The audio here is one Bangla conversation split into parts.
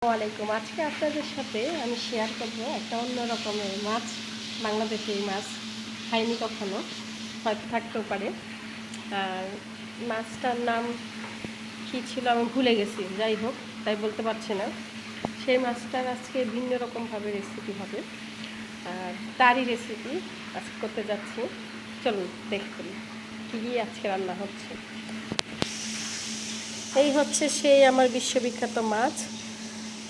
ওয়ালাইকুম। আজকে আপনাদের সাথে আমি শেয়ার করব একটা অন্য রকমের মাছ। বাংলাদেশে এই মাছ খাইনি কখনো, হয়তো থাকতেও পারে। আর মাছটার নাম কী ছিল আমি ভুলে গেছি, যাই হোক তাই বলতে পারছি না। সেই মাছটার আজকে ভিন্ন রকমভাবে রেসিপি হবে, আর তারই রেসিপি আজকে করতে যাচ্ছি। চলুন দেখুন কী আজকে রান্না হচ্ছে। এই হচ্ছে সেই আমার বিশ্ববিখ্যাত মাছ।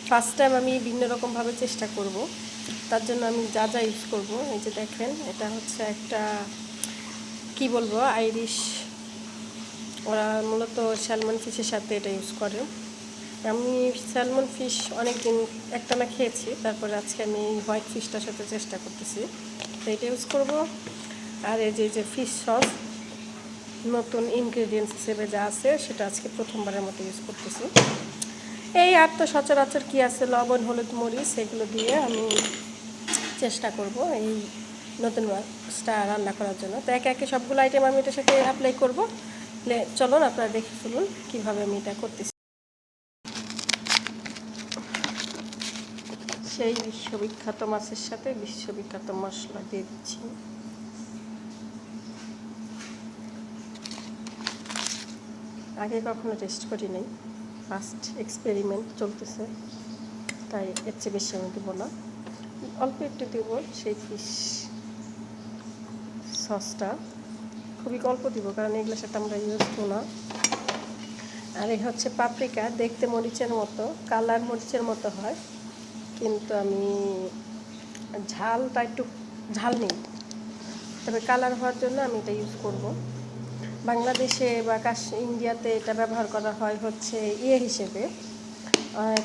ফার্স্ট টাইম আমি ভিন্ন রকমভাবে চেষ্টা করব, তার জন্য আমি যা যা ইউজ করব এই যে দেখেন, এটা হচ্ছে একটা কি বলবো আইরিশ, ওরা মূলত স্যালমন ফিশের সাথে এটা ইউজ করে। আমি স্যালমন ফিশ অনেক দিন একটানা খেয়েছি, তারপরে আজকে আমি হোয়াইট ফিশটার সাথে চেষ্টা করতেছি, তো এটা ইউজ করব। আর এই যে ফিশ সস নতুন ইনগ্রেডিয়েন্টস হিসেবে যা আছে সেটা আজকে প্রথমবারের মতো ইউজ করতেছি। এই আর তো সচরাচর কী আছে, লবণ, হলুদ, মরিচ, এগুলো দিয়ে আমি চেষ্টা করব এই নতুন মাছটা রান্না করার জন্য। তো একে একে সবগুলো আইটেম আমি এটার সাথে অ্যাপ্লাই করব। চলুন আপনারা দেখে ফেলুন কীভাবে আমি এটা করতেছি। সেই বিশ্ববিখ্যাত মাছের সাথে বিশ্ববিখ্যাত মশলা দিয়ে দিচ্ছি। আগে কখনো টেস্ট করি নাই, ফার্স্ট এক্সপেরিমেন্ট চলতেছে, তাই এর চেয়ে বেশি আমি দেবো না, অল্প একটু দেব। সেই ফিশ সসটা খুবই অল্প দিব, কারণ এগুলোর সাথে আমরা ইউজ করব না। আর এই হচ্ছে পাপরিকা, দেখতে মরিচের মতো, কালার মরিচের মতো হয়, কিন্তু আমি ঝালটা একটু ঝাল নেই, তবে কালার হওয়ার জন্য আমি এটা ইউজ করব। বাংলাদেশে বা ইন্ডিয়াতে এটা ব্যবহার করা হয় হচ্ছে হিসেবে,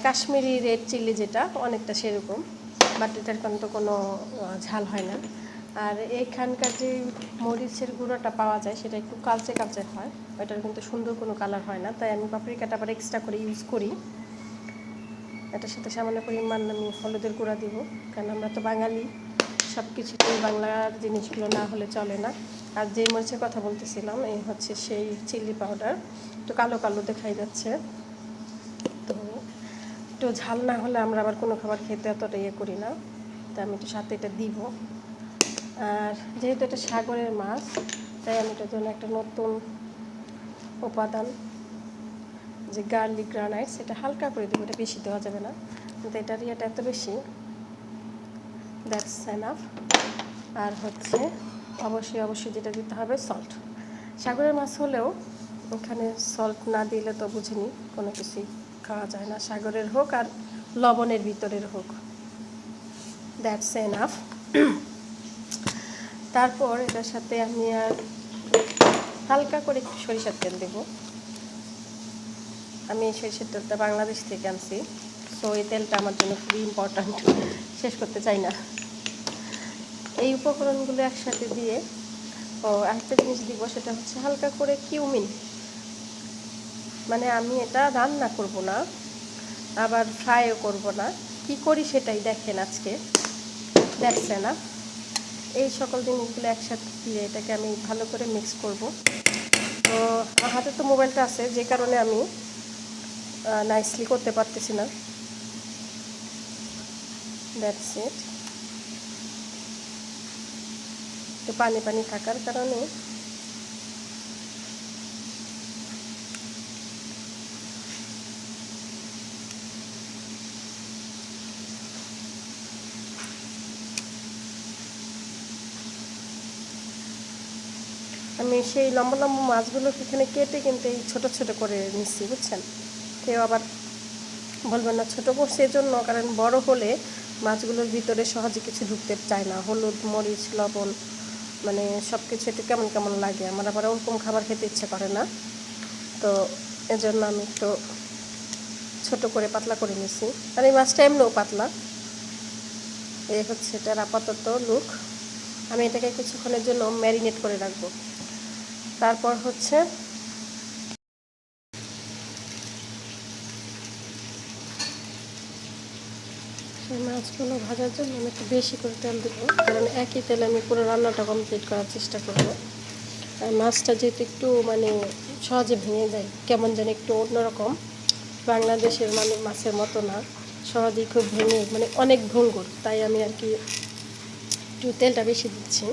কাশ্মীরি রেড চিলি, যেটা অনেকটা সেরকম, বাট এটার কিন্তু কোনো ঝাল হয় না। আর এইখানকার যে মরিচের গুঁড়োটা পাওয়া যায় সেটা একটু কালচে কালচে হয়, ওইটার কিন্তু সুন্দর কোনো কালার হয় না, তাই আমি পাপরিকাটা আবার এক্সট্রা করে ইউজ করি। এটার সাথে সামান্য পরিমাণ আমি হলুদের গুঁড়া দিব, কারণ আমরা তো বাঙালি, সব কিছুতেই বাংলার জিনিসগুলো না হলে চলে না। আর যে মরিচের কথা বলতেছিলাম, এই হচ্ছে সেই চিলি পাউডার, একটু কালো কালো দেখাই যাচ্ছে। তো একটু ঝাল না হলে আমরা আবার কোনো খাবার খেতে অতটা ইয়ে করি না, তাই আমি একটু সাথে এটা দিব। আর যেহেতু এটা সাগরের মাছ, তাই আমি এটার জন্য একটা নতুন উপাদান, যে গার্লিক গ্রানাইট, সেটা হালকা করে দেবো, এটা বেশি দেওয়া যাবে না, কিন্তু এটার ইয়েটা এত বেশি, দ্যাটস এনাফ। আর হচ্ছে অবশ্যই যেটা দিতে হবে, সল্ট। সাগরের মাছ হলেও ওখানে সল্ট না দিলে তো বুঝিনি কোনো কিছুই খাওয়া যায় না, সাগরের হোক আর লবণের ভিতরের হোক, দ্যাটস এনাফ। তারপর এটার সাথে আমি আর হালকা করে একটু সরিষার তেল দেব। আমি এই সরিষার তেলটা বাংলাদেশ থেকে আনছি, সো এই তেলটা আমার জন্য খুবই ইম্পর্ট্যান্ট, শেষ করতে চাই না। এই উপকরণগুলো একসাথে দিয়ে আরেকটা জিনিস দিব, সেটা হচ্ছে হালকা করে কিউমিন। মানে আমি এটা রান্না করব না, আবার ফ্রাইও করব না, কি করি সেটাই দেখেন আজকে, দেখছে না। এই সকল জিনিসগুলো একসাথে দিয়ে এটাকে আমি ভালো করে মিক্স করব। তো আমার হাতে তো মোবাইলটা আছে, যে কারণে আমি নাইসলি করতে পারতেছি না, দ্যাটস ইট। তো পানি পানি থাকার কারণে আমি সেই লম্বা লম্বা মাছগুলো এখানে কেটে কিন্তু এই ছোটো ছোটো করে নিচ্ছি, বুঝছেন। কেউ আবার বলবেন না ছোটো করছে এজন্য, কারণ বড় হলে মাছগুলোর ভিতরে সহজে কিছু ঢুকতে চায় না, হলুদ, মরিচ, লবণ, মানে সব কিছু একটু কেমন কেমন লাগে, আমার আবার ওরকম খাবার খেতে ইচ্ছে করে না, তো এজন্য আমি একটু ছোটো করে পাতলা করে নিচ্ছি। আর এই মাছটা এমনিও পাতলা। এই হচ্ছে এটার আপাতত লুক। আমি এটাকে কিছুক্ষণের জন্য ম্যারিনেট করে রাখবো। তারপর হচ্ছে সেই মাছগুলো ভাজার জন্য আমি একটু বেশি করে তেল দেবো, কারণ একই তেলে আমি পুরো রান্নাটা কমপ্লিট করার চেষ্টা করবো। আর মাছটা যেহেতু একটু মানে সহজে ভেঙে যায়, কেমন যেন একটু অন্যরকম, বাংলাদেশের মাছের মতো না, সহজেই খুব ভেঙে মানে অনেক ভঙ্গুর, তাই আমি আর কি একটু তেলটা বেশি দিচ্ছি।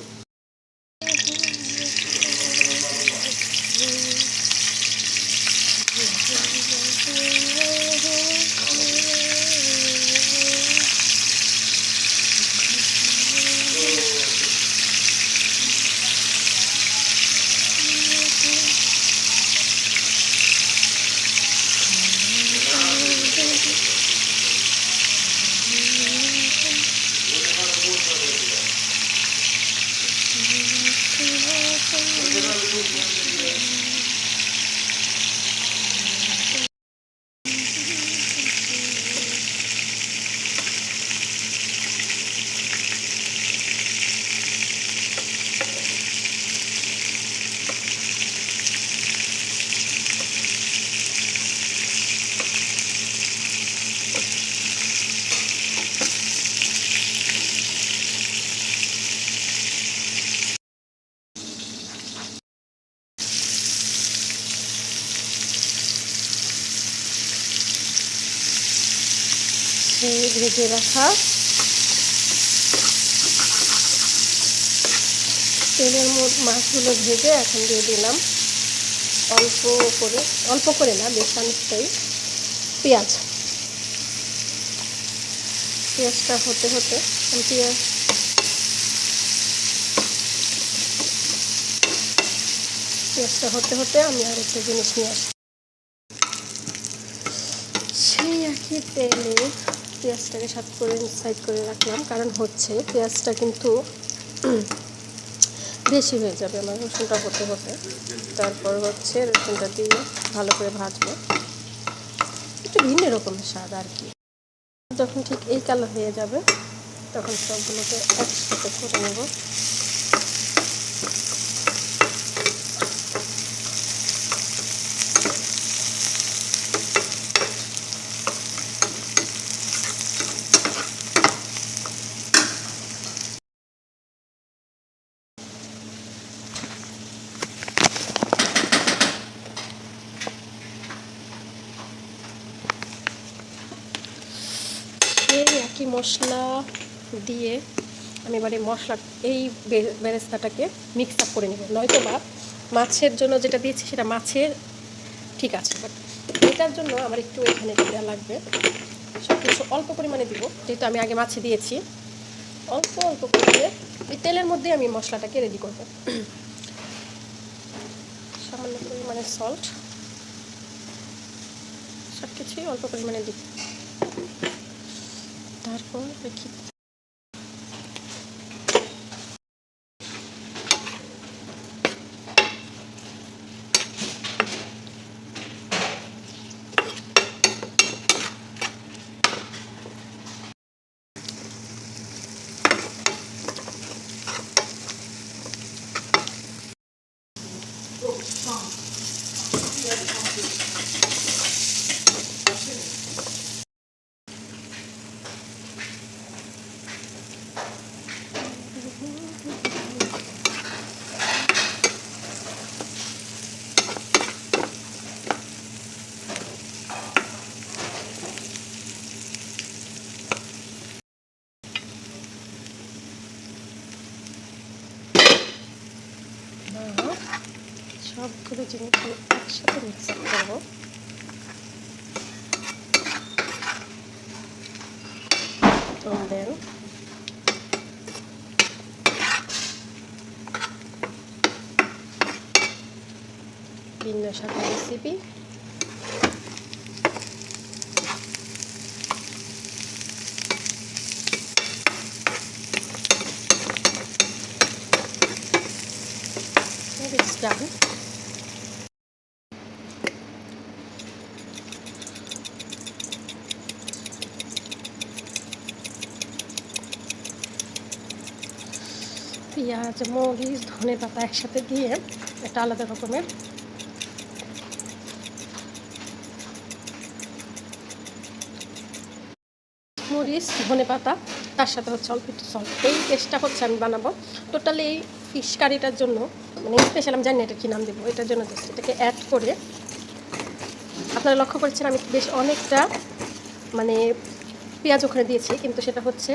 ভেজে রাখা তেলের মধ্যে মাছগুলো ভেজে এখন দিয়ে দিলাম অল্প করে না, বেশ অনেকটাই পেঁয়াজটা হতে হতে আমি আর একটা জিনিস নিয়ে আসি। সেই একই তেলে পেঁয়াজটাকে সাইড করে রাখলাম, কারণ হচ্ছে পেঁয়াজটা কিন্তু বেশি হয়ে যাবে আমার রসুনটা হতে। তারপর হচ্ছে রসুনটা দিয়ে ভালো করে ভাজবো, একটু ভিন্ন রকমের স্বাদ আর কি। যখন ঠিক এই কালার হয়ে যাবে তখন সবগুলোকে একসাথে করে নেব। এই একই মশলা দিয়ে আমি এবারে এই বেরেস্তাটাকে মিক্স আপ করে নেব। নয়তো বা মাছের জন্য যেটা দিয়েছি সেটা মাছের ঠিক আছে, বাট এটার জন্য আমার একটু এখানে দেওয়া লাগবে। সব কিছু অল্প পরিমাণে দিব, যেহেতু আমি আগে মাছে দিয়েছি। অল্প করে দিয়ে এই তেলের মধ্যে আমি মশলাটাকে রেডি করব। সামান্য পরিমাণে সল্ট, সব কিছুই অল্প পরিমাণে দিব। তারপর রেখে সবগুলো জিনিস একসাথে মিক্স আপ করবো। দেন ভিন্ন স্বাদের রেসিপি it's done. পেঁয়াজ, মরিচ, ধনেপাতা একসাথে দিয়ে একটা আলাদা রকমের মরিচ, ধনেপাতা, তার সাথে হচ্ছে অল্প একটু সল্ট। এই টেস্টটা হচ্ছে আমি বানাবো টোটালি এই ফিশ কারিটার জন্য, মানে স্পেশাল আমি জানি না এটা কী নাম দেবো, এটার জন্য জাস্ট এটাকে অ্যাড করে আপনারা লক্ষ্য করছেন আমি বেশ অনেকটা মানে পেঁয়াজ ওখানে দিয়েছি, কিন্তু সেটা হচ্ছে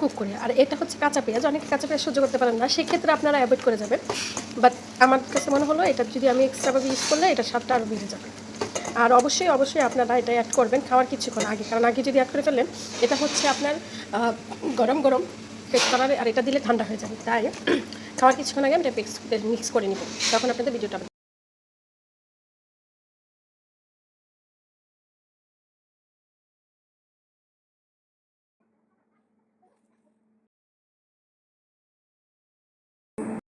কুক করে। আর এটা হচ্ছে কাঁচা পেঁয়াজ, অনেকে কাঁচা পেঁয়াজ সহ্য করতে পারেন না, সেক্ষেত্রে আপনারা অ্যাভয়েড করে যাবেন। বাট আমার কাছে মনে হলো এটা যদি আমি এক্সট্রাভাবে ইউজ করলে এটা স্বাদটা আরও বেড়ে যাবে। আর অবশ্যই আপনারা এটা অ্যাড করবেন খাওয়ার কিছুক্ষণ আগে, কারণ আগে যদি অ্যাড করে ফেলেন এটা হচ্ছে আপনার গরম গরম পেস্ট করার, আর এটা দিলে ঠান্ডা হয়ে যাবে। তাই খাওয়ার কিছুক্ষণ আগে আমি এটা মিক্স করে নিব, তখন আপনাদের ভিডিওটা